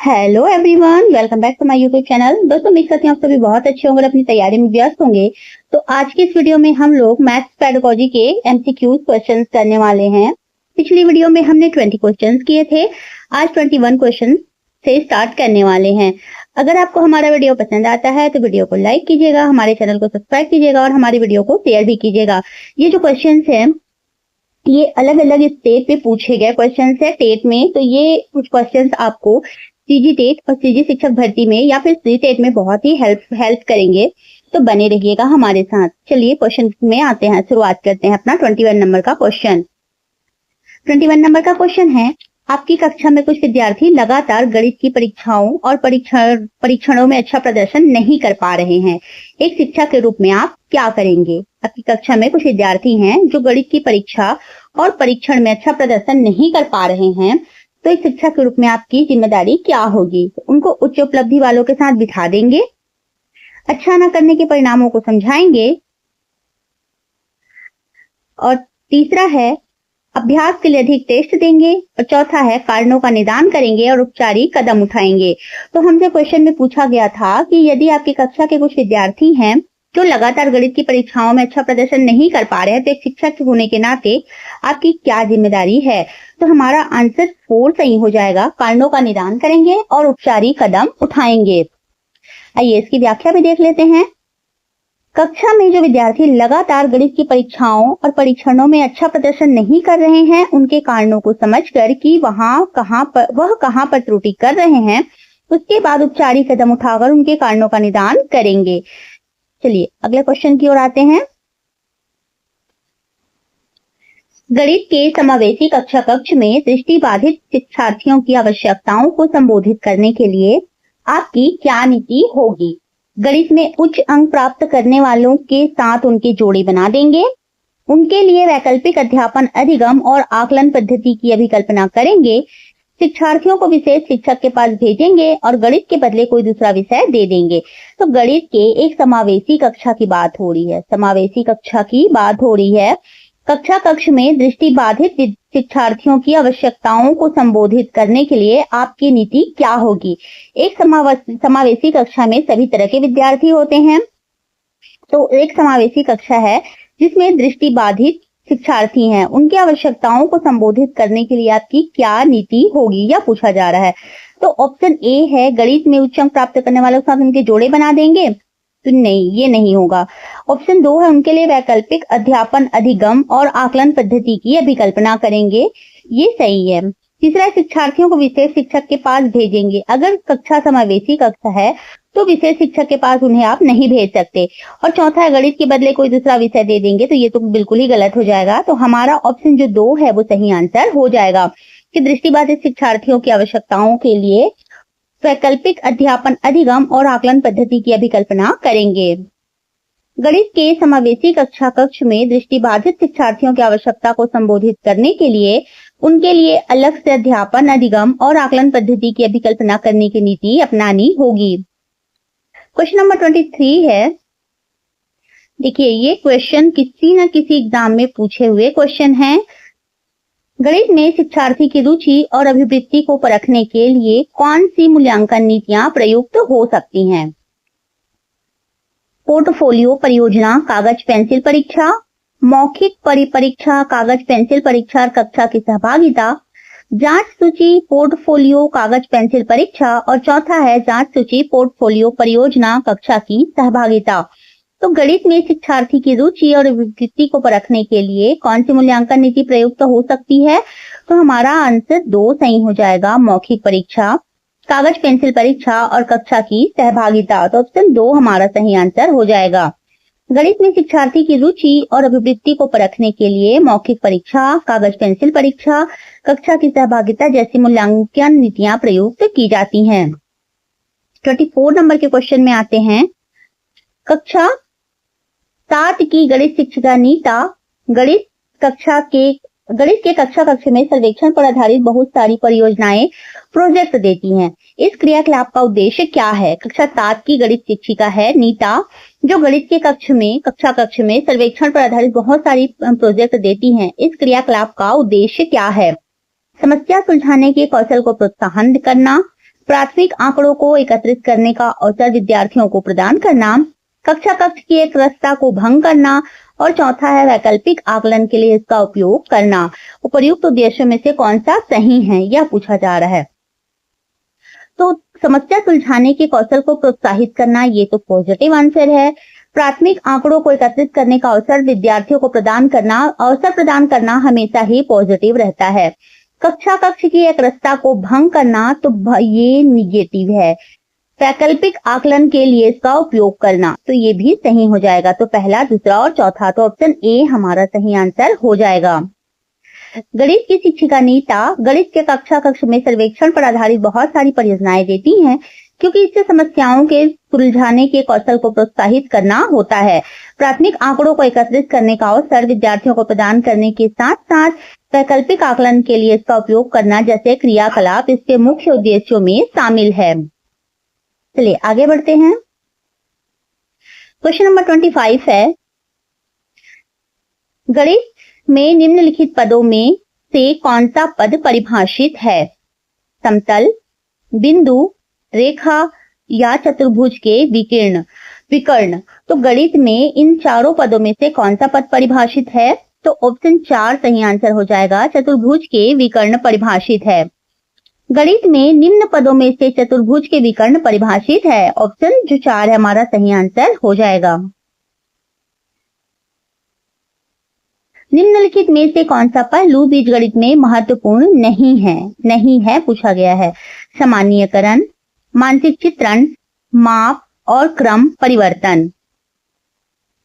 Hello everyone, welcome back to my YouTube channel. दोस्तों, उम्मीद करती हूँ आप सभी बहुत अच्छे होंगे, अपनी तैयारी में व्यस्त होंगे। तो आज की इस वीडियो में हम लोग मैथ्स पेडागोजी के एमसीक्यू क्वेश्चंस करने वाले हैं। पिछली वीडियो में हमने 20 क्वेश्चंस किए थे, आज 21 क्वेश्चन से स्टार्ट करने वाले हैं। अगर आपको हमारा वीडियो पसंद आता है तो वीडियो को लाइक कीजिएगा, हमारे चैनल को सब्सक्राइब कीजिएगा और हमारी वीडियो को शेयर भी कीजिएगा। ये जो क्वेश्चन है ये अलग अलग स्टेट पे पूछे गए क्वेश्चंस है टेट में। तो ये कुछ क्वेश्चंस आपको सीजी टेट और सीजी शिक्षक भर्ती में या फिर सी टेट में बहुत ही हेल्प करेंगे। तो बने रहिएगा हमारे साथ। चलिए क्वेश्चन में आते हैं, शुरुआत करते हैं अपना 21 नंबर का क्वेश्चन। 21 नंबर का क्वेश्चन है, आपकी कक्षा में कुछ विद्यार्थी लगातार गणित की परीक्षाओं और परीक्षणों में अच्छा प्रदर्शन नहीं कर पा रहे हैं। एक शिक्षक के रूप में आप क्या करेंगे? आपकी कक्षा में कुछ विद्यार्थी हैं जो गणित की परीक्षा और परीक्षण में अच्छा प्रदर्शन नहीं कर पा रहे हैं, तो एक शिक्षक के रूप में आपकी जिम्मेदारी क्या होगी? उनको उच्च उपलब्धि वालों के साथ बिठा देंगे, अच्छा न करने के परिणामों को समझाएंगे, और तीसरा है अभ्यास के लिए अधिक टेस्ट देंगे, और चौथा है कारणों का निदान करेंगे और उपचारी कदम उठाएंगे। तो हमसे क्वेश्चन में पूछा गया था कि यदि आपकी कक्षा के कुछ विद्यार्थी हैं जो लगातार गणित की परीक्षाओं में अच्छा प्रदर्शन नहीं कर पा रहे हैं, तो एक शिक्षक होने के नाते आपकी क्या जिम्मेदारी है? तो हमारा आंसर 4 सही हो जाएगा। कारणों का निदान करेंगे और उपचारी कदम उठाएंगे। आइए इसकी व्याख्या भी देख लेते हैं। कक्षा में जो विद्यार्थी लगातार गणित की परीक्षाओं और परीक्षणों में अच्छा प्रदर्शन नहीं कर रहे हैं, उनके कारणों को समझकर कि वह कहां पर त्रुटि कर रहे हैं, उसके बाद उपचारी कदम उठाकर उनके कारणों का निदान करेंगे। चलिए अगले क्वेश्चन की ओर आते हैं। गणित के समावेशी कक्षा कक्ष में दृष्टि बाधित शिक्षार्थियों की आवश्यकताओं को संबोधित करने के लिए आपकी क्या नीति होगी? गणित में उच्च अंक प्राप्त करने वालों के साथ उनके जोड़े बना देंगे, उनके लिए वैकल्पिक अध्यापन अधिगम और आकलन पद्धति की अभिकल्पना करेंगे, शिक्षार्थियों को विशेष शिक्षक के पास भेजेंगे और गणित के बदले कोई दूसरा विषय दे देंगे। तो गणित के एक समावेशी कक्षा की बात हो रही है, समावेशी कक्षा की बात हो रही है। कक्षा कक्ष में दृष्टि बाधित शिक्षार्थियों की आवश्यकताओं को संबोधित करने के लिए आपकी नीति क्या होगी? एक समावेशी कक्षा में सभी तरह के विद्यार्थी होते हैं। तो एक समावेशी कक्षा है जिसमें दृष्टि बाधित शिक्षार्थी हैं, उनकी आवश्यकताओं को संबोधित करने के लिए आपकी क्या नीति होगी, यह पूछा जा रहा है। तो ऑप्शन ए है, गणित में उच्च अंक प्राप्त करने वालों के साथ उनके जोड़े बना देंगे। तो नहीं, ये नहीं होगा। ऑप्शन 2 है, उनके लिए वैकल्पिक अध्यापन अधिगम और आकलन पद्धति की अभिकल्पना करेंगे। ये सही है। तीसरा, शिक्षार्थियों को विशेष शिक्षक के पास भेजेंगे। अगर कक्षा समावेशी कक्षा है तो विशेष शिक्षक के पास उन्हें आप नहीं भेज सकते। और चौथा है, गणित के बदले कोई दूसरा विषय दे देंगे। तो ये तो बिल्कुल ही गलत हो जाएगा। तो हमारा ऑप्शन जो 2 है वो सही आंसर हो जाएगा कि दृष्टिबाधित शिक्षार्थियों की आवश्यकताओं के लिए वैकल्पिक अध्यापन अधिगम और आकलन पद्धति की अभिकल्पना करेंगे। गणित के समावेशी कक्षा कक्ष में दृष्टिबाधित शिक्षार्थियों की आवश्यकता को संबोधित करने के लिए उनके लिए अलग से अध्यापन अधिगम और आकलन पद्धति की अभिकल्पना करने की नीति अपनानी होगी। क्वेश्चन नंबर 23 है। देखिए ये क्वेश्चन किसी न किसी एग्जाम में पूछे हुए क्वेश्चन है। गणित में शिक्षार्थी की रुचि और अभिवृत्ति को परखने के लिए कौन सी मूल्यांकन नीतियां प्रयुक्त हो सकती हैं? पोर्टफोलियो परियोजना, कागज पेंसिल परीक्षा, मौखिक परीक्षा, कागज पेंसिल परीक्षा और कक्षा की सहभागिता, जांच सूची, पोर्टफोलियो, कागज पेंसिल परीक्षा, और चौथा है जांच सूची, पोर्टफोलियो, परियोजना, कक्षा की सहभागिता। तो गणित में शिक्षार्थी की रुचि और अभिवृत्ति को परखने के लिए कौन सी मूल्यांकन नीति प्रयुक्त हो सकती है? तो हमारा आंसर 2 सही हो जाएगा, मौखिक परीक्षा, कागज पेंसिल परीक्षा और कक्षा की सहभागिता। तो ऑप्शन 2 हमारा सही आंसर हो जाएगा। गणित में शिक्षार्थी की रुचि और अभिवृत्ति को परखने के लिए मौखिक परीक्षा, कागज पेंसिल परीक्षा, कक्षा की सहभागिता जैसी मूल्यांकन नीतियां प्रयुक्त की जाती हैं। 24 नंबर के क्वेश्चन में आते हैं। कक्षा 7 की गणित शिक्षिका नीता गणित के कक्षा कक्ष में सर्वेक्षण पर आधारित बहुत सारी परियोजनाएं प्रोजेक्ट देती हैं। इस क्रियाकलाप का उद्देश्य क्या है? कक्षा 7 की गणित शिक्षिका है नीता, जो गणित के कक्षा कक्ष में सर्वेक्षण पर आधारित बहुत सारी प्रोजेक्ट देती हैं। इस क्रियाकलाप का उद्देश्य क्या है? समस्या सुलझाने के कौशल को प्रोत्साहन करना, प्राथमिक आंकड़ों को एकत्रित करने का अवसर विद्यार्थियों को प्रदान करना, कक्षा कक्ष की एक व्यवस्था को भंग करना, और चौथा है वैकल्पिक आकलन के लिए इसका उपयोग करना। उपर्युक्त उद्देश्यों में से कौन सा सही है, यह पूछा जा रहा है। तो समस्या सुलझाने के कौशल को प्रोत्साहित करना, ये तो पॉजिटिव आंसर है। प्राथमिक आंकड़ों को एकत्रित करने का अवसर विद्यार्थियों को प्रदान करना हमेशा ही पॉजिटिव रहता है। कक्षा कक्ष की एक व्यवस्था को भंग करना, तो ये निगेटिव है। वैकल्पिक आकलन के लिए इसका उपयोग करना, तो ये भी सही हो जाएगा। तो पहला, दूसरा और चौथा, तो ऑप्शन ए हमारा सही आंसर हो जाएगा। गणित की शिक्षिका नीता गणित के कक्षा कक्ष में सर्वेक्षण पर आधारित बहुत सारी परियोजनाएं देती हैं, क्योंकि इससे समस्याओं के सुलझाने के कौशल को प्रोत्साहित करना होता है। प्राथमिक आंकड़ों को एकत्रित करने का अवसर विद्यार्थियों को प्रदान करने के साथ साथ वैकल्पिक आकलन के लिए इसका उपयोग करना जैसे क्रियाकलाप इसके मुख्य उद्देश्यों में शामिल है। चलिए आगे बढ़ते हैं। क्वेश्चन नंबर 25 है, गणित में निम्नलिखित पदों में से कौन सा पद परिभाषित है? समतल, बिंदु, रेखा या चतुर्भुज के विकर्ण। तो गणित में इन चारों पदों में से कौन सा पद परिभाषित है? तो ऑप्शन 4 सही आंसर हो जाएगा। चतुर्भुज के विकर्ण परिभाषित है। गणित में निम्न पदों में से चतुर्भुज के विकर्ण परिभाषित है। ऑप्शन जो 4 है हमारा सही आंसर हो जाएगा। निम्नलिखित में से कौन सा पहलू बीजगणित में महत्वपूर्ण नहीं है पूछा गया है। सामान्यीकरण, मानसिक चित्रण, माप और क्रम परिवर्तन।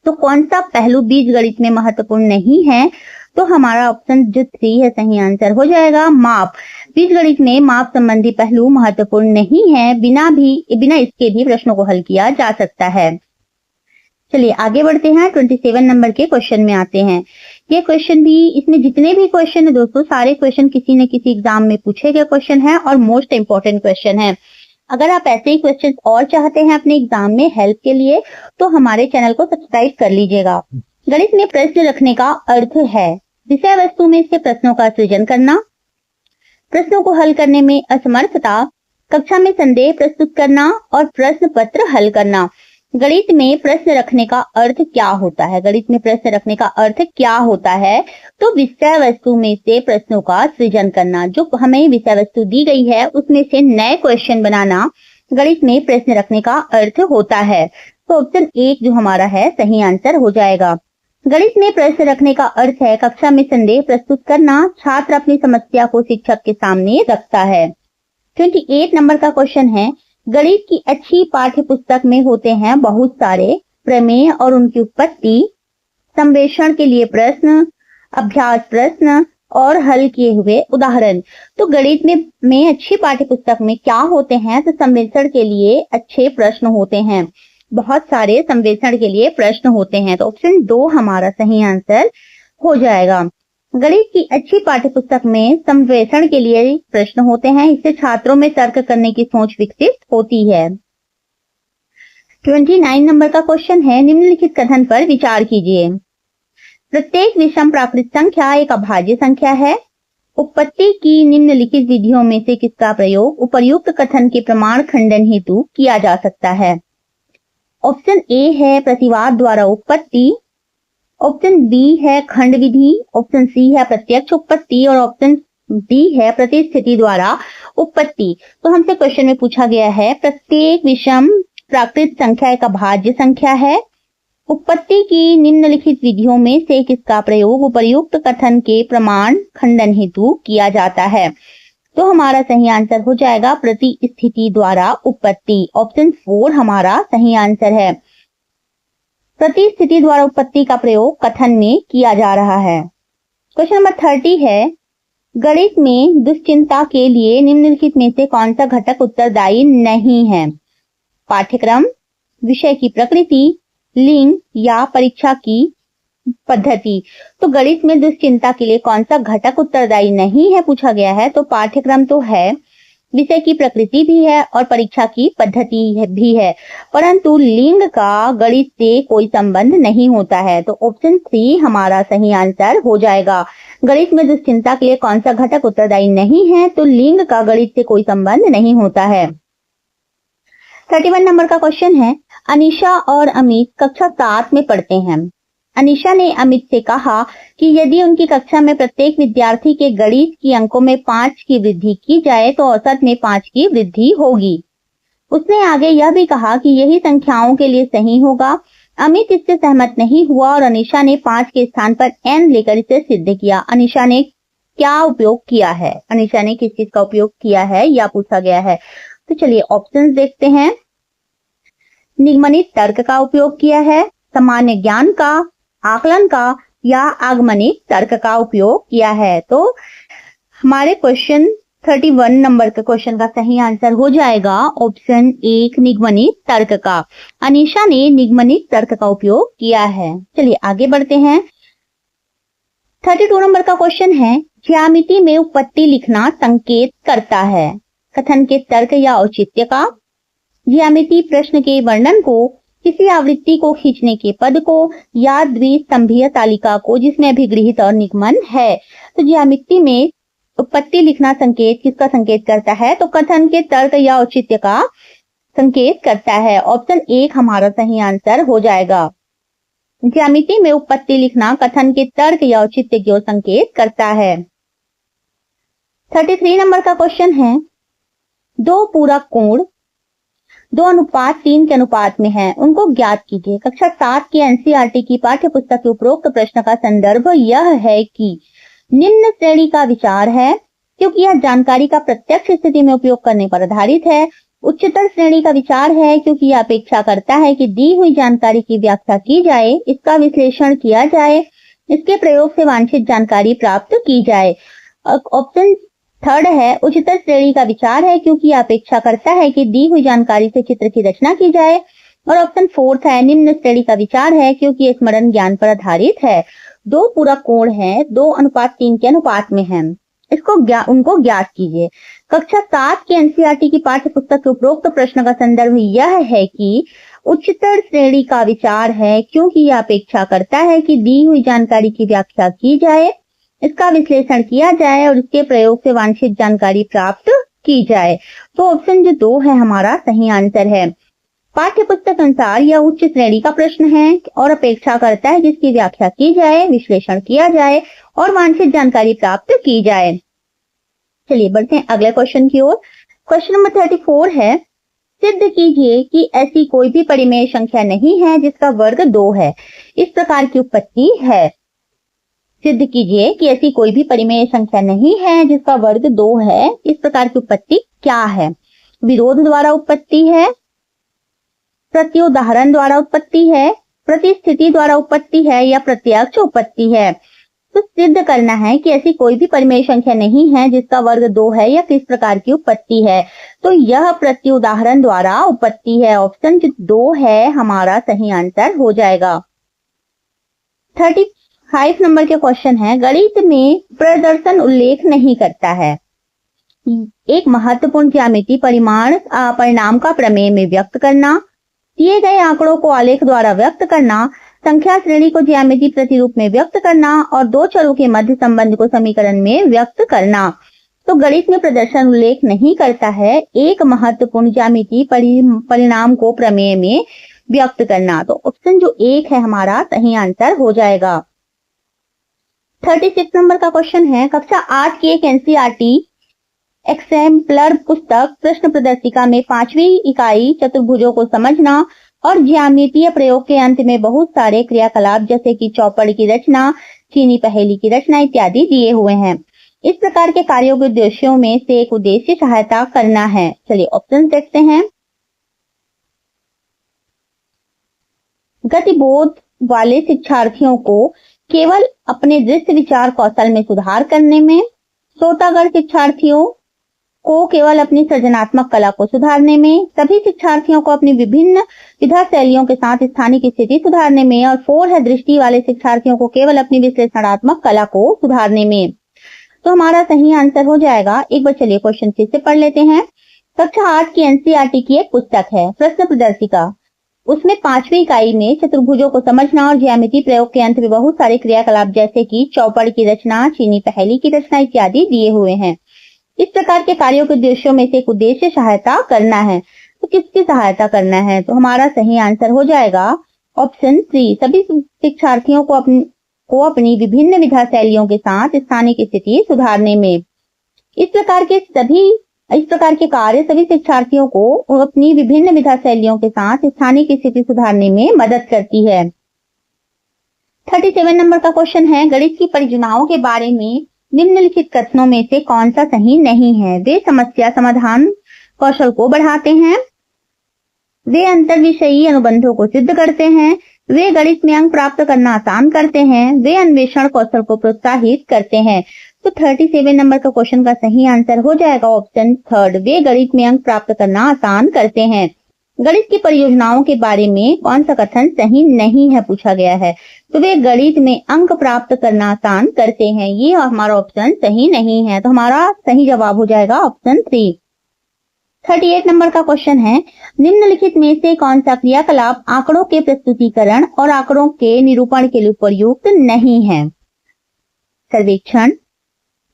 तो कौन सा पहलू बीजगणित में महत्वपूर्ण नहीं है? तो हमारा ऑप्शन जो 3 है सही आंसर हो जाएगा। माप। बीजगणित में माप संबंधी पहलू महत्वपूर्ण नहीं है। बिना इसके भी प्रश्नों को हल किया जा सकता है। चलिए आगे बढ़ते हैं। 27 नंबर के क्वेश्चन में आते हैं। ये क्वेश्चन भी, इसमें जितने भी क्वेश्चन है दोस्तों, सारे क्वेश्चन किसी न किसी एग्जाम में पूछे गए क्वेश्चन है और मोस्ट इंपोर्टेंट क्वेश्चन है। अगर आप ऐसे ही क्वेश्चन और चाहते हैं अपने एग्जाम में हेल्प के लिए, तो हमारे चैनल को सब्सक्राइब कर लीजिएगा। गणित में प्रश्न रखने का अर्थ है विषय वस्तु में से प्रश्नों का सृजन करना, प्रश्नों को हल करने में असमर्थता, कक्षा में संदेह प्रस्तुत करना और प्रश्न पत्र हल करना। गणित में प्रश्न रखने का अर्थ क्या होता है? गणित में प्रश्न रखने का अर्थ क्या होता है? तो विषय वस्तु में से प्रश्नों का सृजन करना। जो हमें विषय वस्तु दी गई है उसमें से नए क्वेश्चन बनाना गणित में प्रश्न रखने का अर्थ होता है। तो ऑप्शन 1 जो हमारा है सही आंसर हो जाएगा। गणित में प्रश्न रखने का अर्थ है कक्षा में संदेह प्रस्तुत करना। छात्र अपनी समस्या को शिक्षक के सामने रखता है। 28 नंबर का क्वेश्चन है, गणित की अच्छी पाठ्य पुस्तक में होते हैं बहुत सारे प्रमेय और उनकी उत्पत्ति, संवेषण के लिए प्रश्न, अभ्यास प्रश्न और हल किए हुए उदाहरण। तो गणित में अच्छी पाठ्य पुस्तक में क्या होते हैं? तो संवेषण के लिए अच्छे प्रश्न होते हैं। बहुत सारे संवेषण के लिए प्रश्न होते हैं। तो ऑप्शन 2 हमारा सही आंसर हो जाएगा। गणित की अच्छी पाठ्यपुस्तक में संवेषण के लिए प्रश्न होते हैं। इससे छात्रों में तर्क करने की सोच विकसित होती है। 29 नंबर का क्वेश्चन है, निम्नलिखित कथन पर विचार कीजिए। प्रत्येक विषम प्राकृत संख्या एक अभाज्य संख्या है। उत्पत्ति की निम्नलिखित विधियों में से किसका प्रयोग उपर्युक्त कथन के प्रमाण खंडन हेतु किया जा सकता है? ऑप्शन ए है प्रतिवाद द्वारा उत्पत्ति, ऑप्शन बी है खंड विधि, ऑप्शन सी है प्रत्यक्ष उत्पत्ति और ऑप्शन डी है प्रतिस्थिति द्वारा उत्पत्ति। तो हमसे क्वेश्चन में पूछा गया है प्रत्येक विषम प्राकृत संख्या एक अभाज्य संख्या है। उत्पत्ति की निम्नलिखित विधियों में से किसका प्रयोग उपर्युक्त कथन के प्रमाण खंडन हेतु किया जाता है? तो हमारा सही आंसर हो जाएगा प्रतिस्थिति द्वारा उत्पत्ति। ऑप्शन 4 हमारा सही आंसर है। प्रतिस्थिति द्वारा उत्पत्ति का प्रयोग कथन में किया जा रहा है। क्वेश्चन नंबर 30 है, गणित में दुश्चिंता के लिए निम्नलिखित में से कौन सा घटक उत्तरदायी नहीं है? पाठ्यक्रम, विषय की प्रकृति, लिंग या परीक्षा की पद्धति। तो गणित में दुश्चिंता के लिए कौन सा घटक उत्तरदायी नहीं है पूछा गया है। तो पाठ्यक्रम तो है, विषय की प्रकृति भी है और परीक्षा की पद्धति भी है, परंतु लिंग का गणित से कोई संबंध नहीं होता है। तो ऑप्शन 3 हमारा सही आंसर हो जाएगा। गणित में दुश्चिंता के लिए कौन सा घटक उत्तरदायी नहीं है? तो लिंग का गणित से कोई संबंध नहीं होता है। 31 नंबर का क्वेश्चन है, अनीशा और अमित कक्षा 7 में पढ़ते हैं। अनीशा ने अमित से कहा कि यदि उनकी कक्षा में प्रत्येक विद्यार्थी के गणित की अंकों में 5 की वृद्धि की जाए तो औसत में 5 की वृद्धि होगी। उसने आगे यह भी कहा कि यही संख्याओं के लिए सही होगा। अमित इससे सहमत नहीं हुआ और अनीशा ने 5 के स्थान पर n लेकर इसे सिद्ध किया। अनीशा ने क्या उपयोग किया है? अनीशा ने किस चीज का उपयोग किया है या पूछा गया है? तो चलिए ऑप्शंस देखते हैं। निगमनित तर्क का उपयोग किया है, सामान्य ज्ञान का, आकलन का या आगमनिक तर्क का उपयोग किया है। तो हमारे क्वेश्चन 31 नंबर के क्वेश्चन का सही आंसर हो जाएगा ऑप्शन 1 निगमनित तर्क का। अनीशा ने निगमनित तर्क का उपयोग किया है। चलिए आगे बढ़ते हैं। 32 नंबर का क्वेश्चन है, ज्यामिति में उत्पत्ति लिखना संकेत करता है कथन के तर्क या औचित्य का। ज्यामिति प्रश्न के वर्णन को, किसी आवृत्ति को खींचने के पद को या द्विस्तंभीय तालिका को जिसमें अभिगृहित और निगमन है। तो ज्यामिति में उत्पत्ति लिखना संकेत किसका संकेत करता है? तो कथन के तर्क या औचित्य का संकेत करता है। ऑप्शन 1 हमारा सही आंसर हो जाएगा। ज्यामिति में उत्पत्ति लिखना कथन के तर्क या औचित्य की ओर संकेत करता है। 33 नंबर का क्वेश्चन है, दो पूरक कोण 2:3 के अनुपात में है, उनको ज्ञात कीजिए। कक्षा 7 की एनसीईआरटी की पाठ्य पुस्तक के उपरोक्त प्रश्न का संदर्भ यह है कि निम्न श्रेणी का विचार है, क्योंकि यह जानकारी का प्रत्यक्ष स्थिति में उपयोग करने पर आधारित है। उच्चतर श्रेणी का विचार है, क्योंकि यह अपेक्षा करता है कि दी हुई जानकारी की व्याख्या की जाए, इसका विश्लेषण किया जाए, इसके प्रयोग से वांछित जानकारी प्राप्त की जाए। ऑप्शन 3 है, उच्चतर श्रेणी का विचार है, क्योंकि यह अपेक्षा करता है कि दी हुई जानकारी से चित्र की रचना की जाए। और ऑप्शन 4 है, निम्न श्रेणी का विचार है, क्योंकि यह स्मरण ज्ञान पर आधारित है। दो पूरक कोण है 2:3 के अनुपात में है, उनको ज्ञात कीजिए। कक्षा 7 की एनसीईआरटी की पाठ्य पुस्तक के उपरोक्त प्रश्न का संदर्भ यह है कि उच्चतर श्रेणी का विचार है, क्योंकि यह अपेक्षा करता है कि दी हुई जानकारी की व्याख्या की जाए, इसका विश्लेषण किया जाए और इसके प्रयोग से वांछित जानकारी प्राप्त की जाए। तो ऑप्शन जो 2 है हमारा सही आंसर है। पाठ्य पुस्तक अनुसार यह उच्च श्रेणी का प्रश्न है और अपेक्षा करता है जिसकी व्याख्या की जाए, विश्लेषण किया जाए और वांछित जानकारी प्राप्त की जाए। चलिए बढ़ते हैं अगले क्वेश्चन की ओर। क्वेश्चन नंबर 34 है, सिद्ध कीजिए कि ऐसी कोई भी परिमेय संख्या नहीं है जिसका वर्ग 2 है, इस प्रकार की उत्पत्ति है। सिद्ध कीजिए कि ऐसी कोई भी परिमेय संख्या नहीं है जिसका वर्ग 2 है, इस प्रकार की उत्पत्ति क्या है? विरोध द्वारा उत्पत्ति है, प्रत्युदाहरण द्वारा उत्पत्ति है, प्रतिस्थिति द्वारा उत्पत्ति है या प्रत्यक्ष उत्पत्ति है। तो सिद्ध करना है कि ऐसी कोई भी परिमेय संख्या नहीं है जिसका वर्ग 2 है या किस प्रकार की उत्पत्ति है। तो यह प्रत्युदाहरण द्वारा उत्पत्ति है। ऑप्शन 2 है हमारा सही आंसर हो जाएगा। 35 नंबर के क्वेश्चन है, गणित में प्रदर्शन उल्लेख नहीं करता है। एक महत्वपूर्ण ज्यामिति परिणाम का प्रमेय में व्यक्त करना, दिए गए आंकड़ों को आलेख द्वारा व्यक्त करना, संख्या श्रेणी को ज्यामिति प्रतिरूप में व्यक्त करना और दो चरों के मध्य संबंध को समीकरण में व्यक्त करना। तो गणित में प्रदर्शन उल्लेख नहीं करता है एक महत्वपूर्ण ज्यामिति परिणाम को प्रमेय में व्यक्त करना। तो ऑप्शन जो 1 है हमारा सही आंसर हो जाएगा। 36 नंबर का क्वेश्चन है, कक्षा 8 की एक एनसीईआरटी एक्सेम्पलर पुस्तक प्रश्न प्रदर्शिका में 5वीं इकाई चतुर्भुजों को समझना और ज्यामितीय प्रयोग के अंत में बहुत सारे क्रियाकलाप जैसे कि चौपड़ की रचना, चीनी पहेली की रचना इत्यादि दिए हुए हैं। इस प्रकार के कार्यों के उद्देश्यों में से एक उद्देश्य सहायता करना है। चलिए ऑप्शन देखते हैं। गतिबोध वाले शिक्षार्थियों को केवल अपने दृश्य विचार कौशल में सुधार करने में, श्रोतागण शिक्षार्थियों को केवल अपनी सृजनात्मक कला को सुधारने में, सभी शिक्षार्थियों को अपनी विभिन्न विधा शैलियों के साथ स्थानिक स्थिति सुधारने में, और 4 है दृष्टि वाले शिक्षार्थियों को केवल अपनी विश्लेषणात्मक कला को सुधारने में। तो हमारा सही आंसर हो जाएगा। एक बार चलिए क्वेश्चन फिर से पढ़ लेते हैं। कक्षा 8 की एनसीईआरटी की एक पुस्तक है प्रश्न प्रदर्शिका, उसमें 5वीं इकाई में चतुर्भुजों को समझना और ज्यामिति प्रयोग के अंत में बहुत सारे क्रियाकलाप जैसे कि चौपड़ की रचना, चीनी पहेली की रचना इत्यादि दिए हुए हैं। इस प्रकार के कार्यों के उद्देश्यों में से एक उद्देश्य सहायता करना है। तो किसकी सहायता करना है? तो हमारा सही आंसर हो जाएगा ऑप्शन 3। सभी शिक्षार्थियों को अपनी विभिन्न विधा शैलियों के साथ स्थानीय की स्थिति सुधारने में। इस प्रकार के कार्य सभी शिक्षार्थियों को अपनी विभिन्न विधा शैलियों के साथ स्थानीय की स्थिति सुधारने में मदद करती है। 37 नंबर का क्वेश्चन है, गणित की परियोजनाओं के बारे में निम्नलिखित कथनों में से कौन सा सही नहीं है? वे समस्या समाधान कौशल को बढ़ाते हैं, वे अंतर विषयी अनुबंधों को सिद्ध करते हैं, वे गणित में अंक प्राप्त करना आसान करते हैं, वे अन्वेषण कौशल को प्रोत्साहित करते हैं। तो 37 नंबर का क्वेश्चन का सही आंसर हो जाएगा ऑप्शन 3, वे गणित में अंक प्राप्त करना आसान करते हैं। गणित की परियोजनाओं के बारे में कौन सा कथन सही नहीं है पूछा गया है? तो वे गणित में अंक प्राप्त करना आसान करते हैं, ये हमारा ऑप्शन सही नहीं है। तो हमारा सही जवाब हो जाएगा ऑप्शन 3। 38 नंबर का क्वेश्चन है, निम्नलिखित में से कौन सा क्रियाकलाप आंकड़ों के प्रस्तुतिकरण और आंकड़ों के निरूपण के लिए उपयुक्त नहीं है? सर्वेक्षण,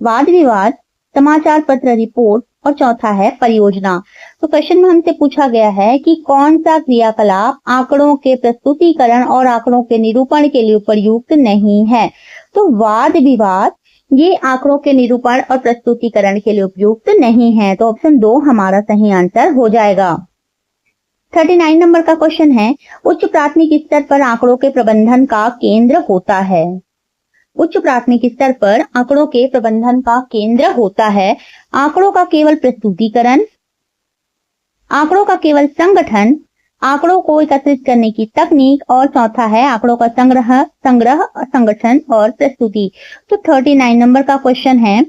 वाद विवाद, समाचार पत्र रिपोर्ट और चौथा है परियोजना। तो क्वेश्चन में हमसे पूछा गया है कि कौन सा क्रियाकलाप आंकड़ों के प्रस्तुतिकरण और आंकड़ों के निरूपण के लिए उपयुक्त नहीं है? तो वाद विवाद ये आंकड़ों के निरूपण और प्रस्तुतिकरण के लिए उपयुक्त नहीं है। तो ऑप्शन 2 हमारा सही आंसर हो जाएगा। 39 नंबर का क्वेश्चन है, उच्च प्राथमिक स्तर पर आंकड़ों के प्रबंधन का केंद्र होता है। उच्च प्राथमिक स्तर पर आंकड़ों के प्रबंधन का केंद्र होता है आंकड़ों का केवल प्रस्तुतिकरण, आंकड़ों का केवल संगठन, आंकड़ों को एकत्रित करने की तकनीक और चौथा है आंकड़ों का संग्रह, संगठन और प्रस्तुति। तो 39 नंबर का क्वेश्चन है,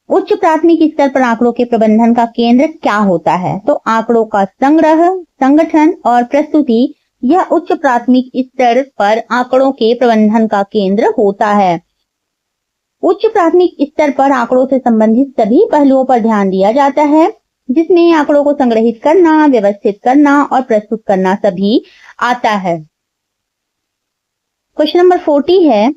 उच्च प्राथमिक स्तर पर आंकड़ों के प्रबंधन का केंद्र क्या होता है? तो आंकड़ों का संग्रह, संगठन और प्रस्तुति यह उच्च प्राथमिक स्तर पर आंकड़ों के प्रबंधन का केंद्र होता है। उच्च प्राथमिक स्तर पर आंकड़ों से संबंधित सभी पहलुओं पर ध्यान दिया जाता है, जिसमें आंकड़ों को संग्रहित करना, व्यवस्थित करना और प्रस्तुत करना सभी आता है। क्वेश्चन नंबर 40 है,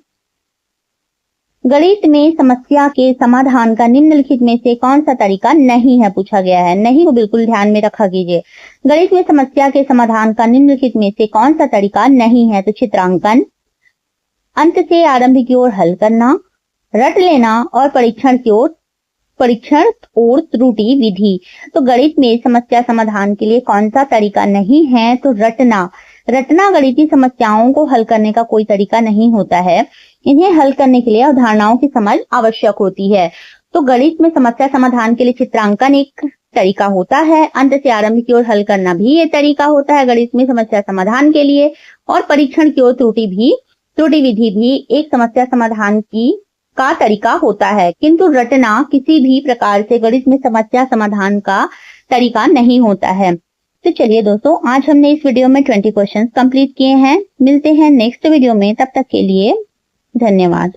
गणित में समस्या के समाधान का निम्नलिखित में से कौन सा तरीका नहीं है पूछा गया है? नहीं को बिल्कुल ध्यान में रखा कीजिए। गणित में समस्या के समाधान का निम्नलिखित में से कौन सा तरीका नहीं है? तो चित्रांकन, अंत से आरंभ की ओर हल करना, रट लेना और परीक्षण और त्रुटि विधि। तो गणित में समस्या समाधान के लिए कौन सा तरीका नहीं है? तो रटना गणितीय समस्याओं को हल करने का कोई तरीका नहीं होता है। इन्हें हल करने के लिए अवधारणाओं की समझ आवश्यक होती है। तो गणित में समस्या समाधान के लिए चित्रांकन एक तरीका होता है, अंत से आरंभ की ओर हल करना भी ये तरीका होता है गणित में समस्या समाधान के लिए, और परीक्षण की ओर त्रुटि विधि भी एक समस्या समाधान का तरीका होता है। किंतु रटना किसी भी प्रकार से गणित में समस्या समाधान का तरीका नहीं होता है। तो चलिए दोस्तों, आज हमने इस वीडियो में 20 क्वेश्चंस कंप्लीट किए हैं। मिलते हैं नेक्स्ट वीडियो में, तब तक के लिए धन्यवाद।